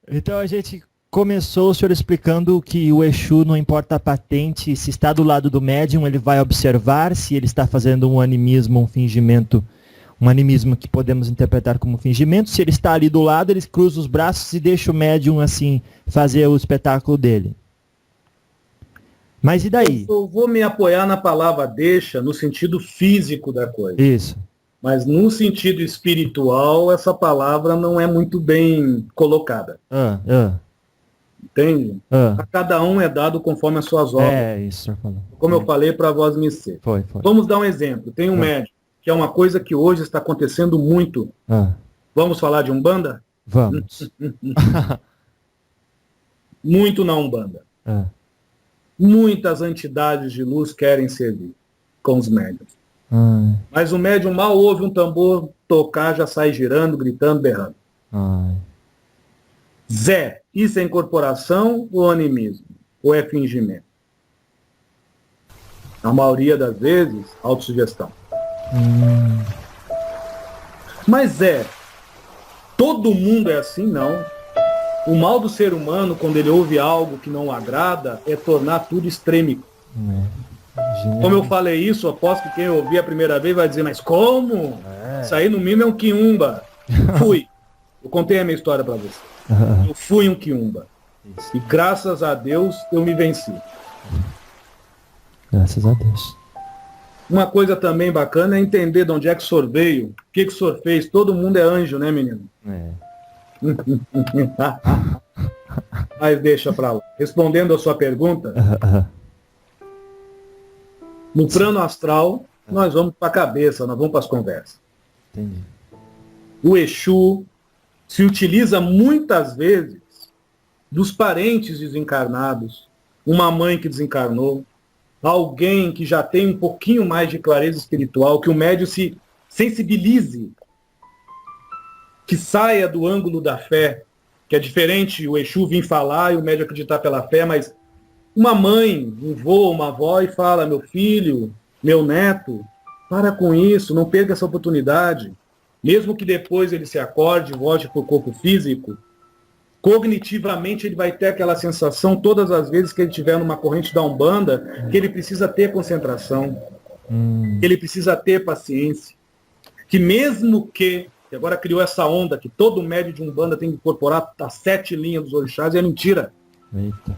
Então a gente começou o senhor explicando que o Exu, não importa a patente, se está do lado do médium, ele vai observar se ele está fazendo um animismo, um fingimento, um animismo que podemos interpretar como fingimento. Se ele está ali do lado, ele cruza os braços e deixa o médium assim fazer o espetáculo dele. Mas e daí? Eu vou me apoiar na palavra deixa no sentido físico da coisa. Isso. Mas no sentido espiritual, essa palavra não é muito bem colocada. Entende? A cada um é dado conforme as suas obras. Isso, senhor falou. Como eu falei para vós me ser. Foi. Vamos dar um exemplo. Tem um médium, que é uma coisa que hoje está acontecendo muito. Vamos falar de Umbanda? Vamos. Muito na Umbanda. Muitas entidades de luz querem servir com os médiums. Mas o médium mal ouve um tambor tocar, já sai girando, gritando, berrando. Zé, isso é incorporação ou animismo? Ou é fingimento? Na maioria das vezes, autossugestão. Mas todo mundo é assim? Não. O mal do ser humano, quando ele ouve algo que não agrada, é tornar tudo extrêmico. Como eu falei isso, aposto que quem ouvir a primeira vez vai dizer, mas como? Isso aí no mínimo é um quiumba. Fui. Eu contei a minha história para você. Eu fui um quiumba. E graças a Deus eu me venci. Graças a Deus. Uma coisa também bacana é entender de onde é que o senhor veio, o que o senhor fez. Todo mundo é anjo, né, menino? Mas deixa pra lá. Respondendo a sua pergunta, no plano astral, nós vamos para a cabeça, nós vamos para as conversas. Entendi. O Exu se utiliza muitas vezes dos parentes desencarnados, uma mãe que desencarnou, alguém que já tem um pouquinho mais de clareza espiritual, que o médium se sensibilize, que saia do ângulo da fé, que é diferente o Exu vir falar e o médium acreditar pela fé, mas uma mãe, um vô, uma avó e fala, meu filho, meu neto, para com isso, não perca essa oportunidade. Mesmo que depois ele se acorde, volte para o corpo físico, cognitivamente ele vai ter aquela sensação todas as vezes que ele estiver numa corrente da Umbanda, que ele precisa ter concentração, que ele precisa ter paciência, que mesmo que agora criou essa onda que todo médium de Umbanda tem que incorporar as 7 linhas dos orixás, e é mentira. Eita.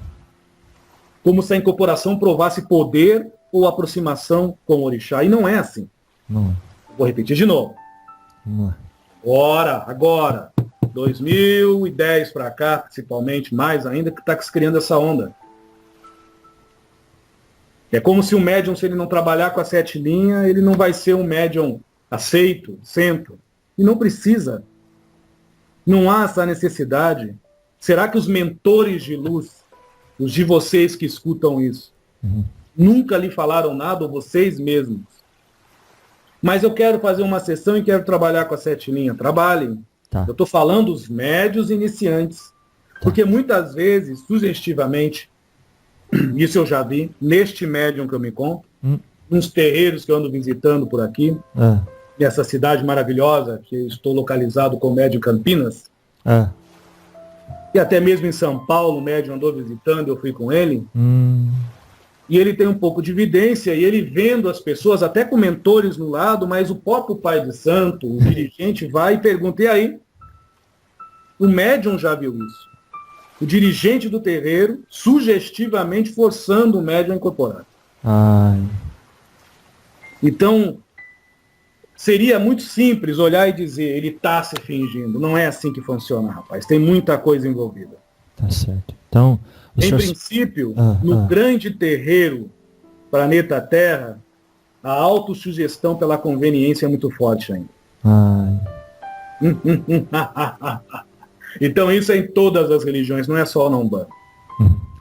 Como se a incorporação provasse poder ou aproximação com o orixá. E não é assim. Não. Vou repetir de novo. Não. Agora, 2010 para cá, principalmente, mais ainda, que está se criando essa onda. É como se o médium, se ele não trabalhar com as 7 linhas, ele não vai ser um médium aceito, centro. E não precisa. Não há essa necessidade. Será que os mentores de luz, os de vocês que escutam isso, nunca lhe falaram nada, ou vocês mesmos? Mas eu quero fazer uma sessão e quero trabalhar com as 7 linhas. Trabalhem. Tá. Eu estou falando os médios iniciantes. Porque muitas vezes, sugestivamente, isso eu já vi, neste médium que eu me conto, nos terreiros que eu ando visitando por aqui, nessa cidade maravilhosa, que eu estou localizado com o médium Campinas, e até mesmo em São Paulo, o médium andou visitando, eu fui com ele, e ele tem um pouco de evidência, e ele vendo as pessoas, até com mentores no lado, mas o próprio pai de santo, o dirigente, vai e pergunta, e aí? O médium já viu isso. O dirigente do terreiro, sugestivamente forçando o médium a incorporar. Então, seria muito simples olhar e dizer, ele está se fingindo. Não é assim que funciona, rapaz. Tem muita coisa envolvida. Tá certo. Então, em princípio, no grande terreiro, planeta Terra, a autossugestão pela conveniência é muito forte ainda. Então isso é em todas as religiões, não é só na Umbanda.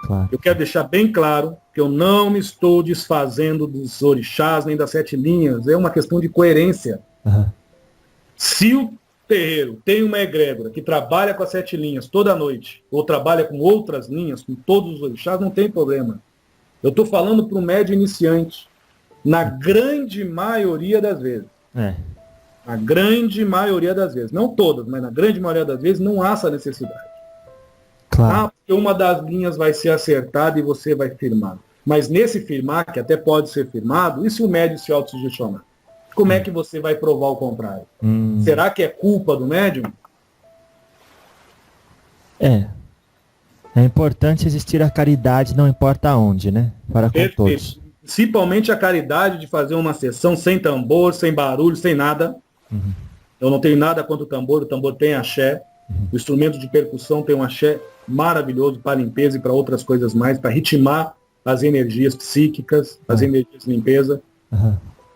Claro. Eu quero deixar bem claro que eu não me estou desfazendo dos orixás nem das 7 linhas. É uma questão de coerência. Se o terreiro tem uma egrégora que trabalha com as 7 linhas toda noite, ou trabalha com outras linhas, com todos os orixás, não tem problema. Eu estou falando para o médium iniciante, na grande maioria das vezes. Na grande maioria das vezes. Não todas, mas na grande maioria das vezes não há essa necessidade. Claro. Porque uma das linhas vai ser acertada e você vai firmar. Mas nesse firmar, que até pode ser firmado, e se o médium se autossugestionar? Como é que você vai provar o contrário? Será que é culpa do médium? É importante existir a caridade, não importa onde, né? Para com Perfeito. todos. Principalmente a caridade de fazer uma sessão sem tambor, sem barulho, sem nada. Eu não tenho nada contra o tambor tem axé. O instrumento de percussão tem um axé maravilhoso para limpeza e para outras coisas mais, para ritmar as energias psíquicas, as energias de limpeza.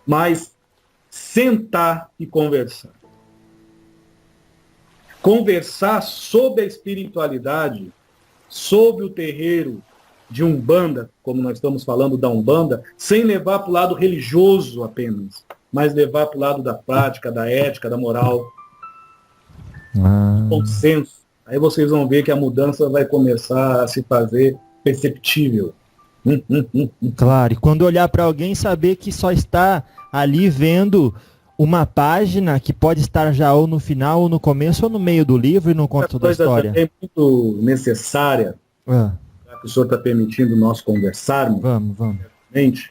Mas sentar e conversar. Conversar sobre a espiritualidade, sobre o terreiro de Umbanda, como nós estamos falando da Umbanda, sem levar para o lado religioso apenas, mas levar para o lado da prática, da ética, da moral, consenso. Aí vocês vão ver que a mudança vai começar a se fazer perceptível. Claro, e quando olhar para alguém, saber que só está ali vendo uma página que pode estar já ou no final, ou no começo, ou no meio do livro e no conto da história. É muito necessária, já que o senhor está permitindo nós conversarmos. Vamos.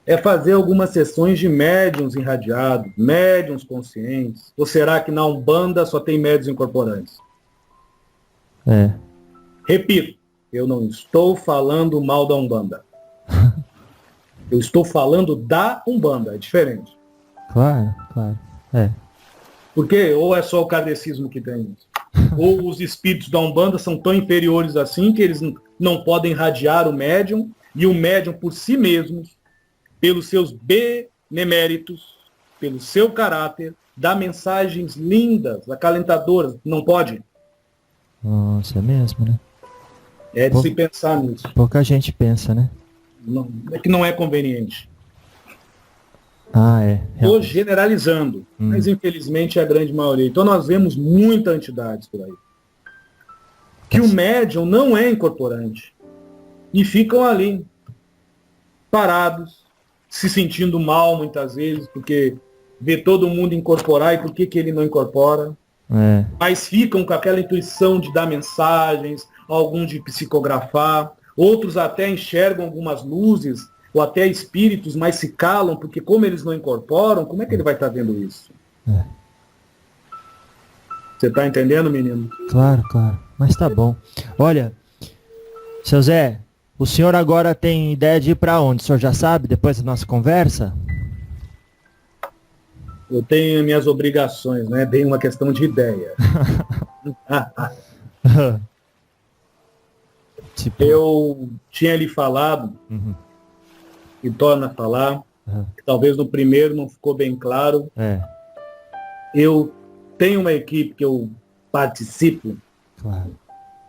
É fazer algumas sessões de médiuns irradiados, médiuns conscientes. Ou será que na Umbanda só tem médiuns incorporantes? Repito, eu não estou falando mal da Umbanda. Eu estou falando da Umbanda, é diferente. Claro. Porque ou é só o kardecismo que tem isso? Ou os espíritos da Umbanda são tão inferiores assim que eles não podem irradiar o médium, e o médium por si mesmos, pelos seus beneméritos, pelo seu caráter, dá mensagens lindas, acalentadoras. Não pode? Nossa, é mesmo, né? É de se pensar nisso. Pouca gente pensa, né? Não, é que não é conveniente. Realmente. Estou generalizando, mas infelizmente é a grande maioria. Então nós vemos muitas entidades por aí. Que o médium não é incorporante. E ficam ali, parados, se sentindo mal muitas vezes, porque vê todo mundo incorporar e por que ele não incorpora. Mas ficam com aquela intuição de dar mensagens, alguns de psicografar, outros até enxergam algumas luzes, ou até espíritos, mas se calam, porque como eles não incorporam, como é que ele vai estar vendo isso? Você está entendendo, menino? Claro. Mas tá bom. Olha, seu Zé, o senhor agora tem ideia de ir para onde? O senhor já sabe, depois da nossa conversa? Eu tenho minhas obrigações, né? Bem uma questão de ideia. Eu tinha lhe falado, e torno a falar, que talvez no primeiro não ficou bem claro. Eu tenho uma equipe que eu participo,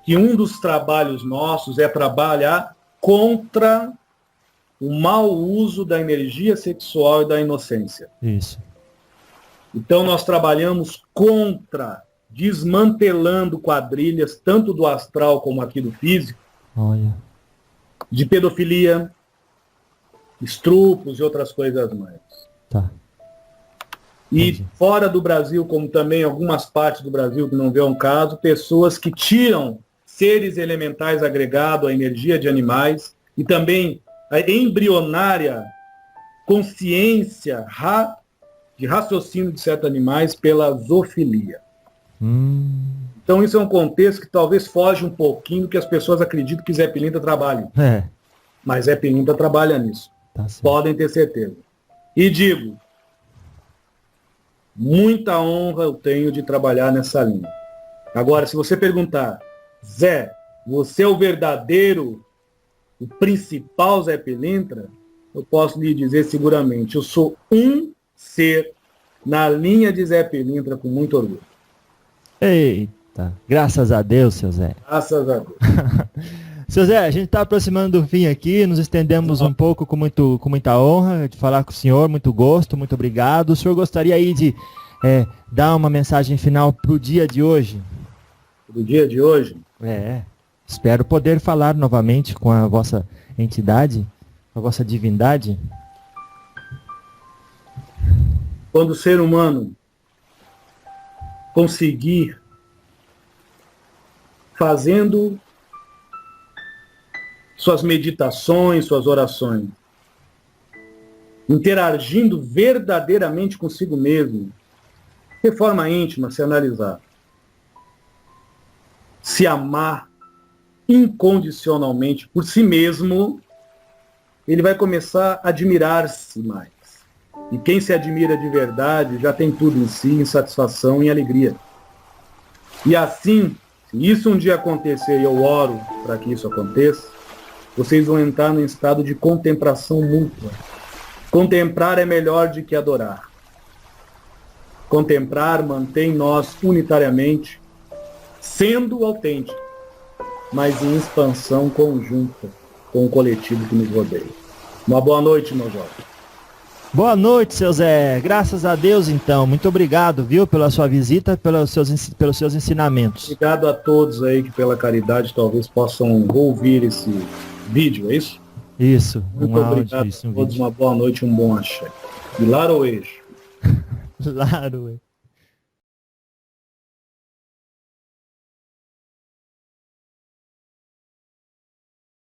que um dos trabalhos nossos é trabalhar contra o mau uso da energia sexual e da inocência. Isso. Então nós trabalhamos contra, desmantelando quadrilhas, tanto do astral como aqui do físico, de pedofilia, estrupos e outras coisas mais. E fora do Brasil, como também algumas partes do Brasil que não vê um caso, pessoas que tiram seres elementais agregados à energia de animais e também a embrionária consciência de raciocínio de certos animais pela zoofilia. Então isso é um contexto que talvez foge um pouquinho do que as pessoas acreditam que Zé Pilintra trabalha. Mas Zé Pilintra trabalha nisso. Podem ter certeza. E digo, muita honra eu tenho de trabalhar nessa linha. Agora, se você perguntar, Zé, você é o verdadeiro, o principal Zé Pilintra? Eu posso lhe dizer seguramente, eu sou um ser na linha de Zé Pilintra com muito orgulho. Eita, graças a Deus, seu Zé. Graças a Deus. Seu Zé, a gente está aproximando do fim aqui, nos estendemos um pouco com muita honra de falar com o senhor, muito gosto, muito obrigado. O senhor gostaria aí de dar uma mensagem final para o dia de hoje? Para o dia de hoje? Espero poder falar novamente com a vossa entidade, a vossa divindade. quando o ser humano conseguir, fazendo suas meditações, suas orações, interagindo verdadeiramente consigo mesmo, de forma íntima, se analisar, se amar incondicionalmente por si mesmo, ele vai começar a admirar-se mais. E quem se admira de verdade já tem tudo em si, em satisfação e alegria. E assim, se isso um dia acontecer, e eu oro para que isso aconteça, vocês vão entrar num estado de contemplação mútua. Contemplar é melhor do que adorar. Contemplar mantém nós unitariamente, sendo autêntico, mas em expansão conjunta com o coletivo que nos rodeia. Uma boa noite, meu jovem. Boa noite, seu Zé. Graças a Deus, então. Muito obrigado, viu, pela sua visita, pelos seus ensinamentos. Obrigado a todos aí que pela caridade talvez possam ouvir esse vídeo, é isso? Isso. Muito obrigado a todos, uma boa noite, um bom axé. E Laroejo. Laroejo.